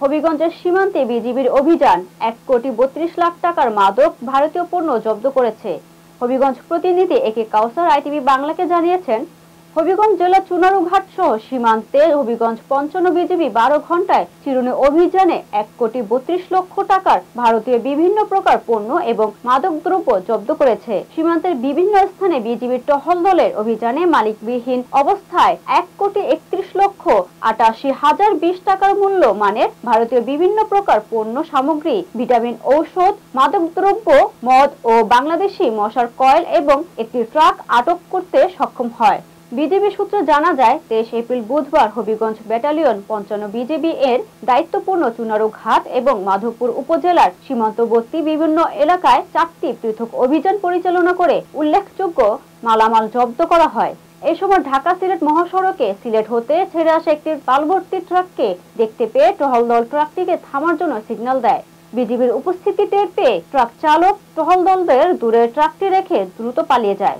হবিগঞ্জের সীমান্তে বিজিবির অভিযান 1,32,00,000 টাকার মাদক ভারতীয় পণ্য জব্দ করেছে। হবিগঞ্জ প্রতিনিধি একে কাউসার আইটিভি বাংলাকে জানিয়েছেন, হবিগঞ্জ জেলা চুনারুঘাট সহ সীমান্তে হবিগঞ্জ 55 বিজিবি 12 ঘন্টায় চিরুনি অভিযানে 1,32,00,000 টাকার ভারতীয় বিভিন্ন প্রকার পণ্য এবং মাদকদ্রব্য জব্দ করেছে। সীমান্তের বিভিন্ন স্থানে বিজিবির টহল দলের অভিযানে মালিকবিহীন অবস্থায় 1,31,88,020 টাকার মূল্য মানের ভারতীয় বিভিন্ন প্রকার পণ্য সামগ্রী, ভিটামিন ঔষধ, মাদকদ্রব্য, মদ ও বাংলাদেশি মশার কয়েল এবং একটি ট্রাক আটক করতে সক্ষম হয়। বিজিবি সূত্রে জানা যায়, 23 এপ্রিল বুধবার হবিগঞ্জ ব্যাটালিয়ন 55 বিজিবি এর দায়িত্বপূর্ণ চুনারুঘাট এবং মাধবপুর উপজেলার সীমান্তবর্তী বিভিন্ন এলাকায় 4টি পৃথক অভিযান পরিচালনা করে উল্লেখযোগ্য মালামাল জব্দ করা হয়। এই সময় ঢাকা-সিলেট মহাসড়কে সিলেট হতে ছেড়ে আসা একটি পালভর্তি ট্রাককে দেখতে পেয়ে টহল দল ট্রাকটিকে থামার জন্য সিগন্যাল দেয়। বিজিবির উপস্থিতি টের পেয়ে ট্রাক চালক টহল দলদের দূরে ট্রাকটি রেখে দ্রুত পালিয়ে যায়।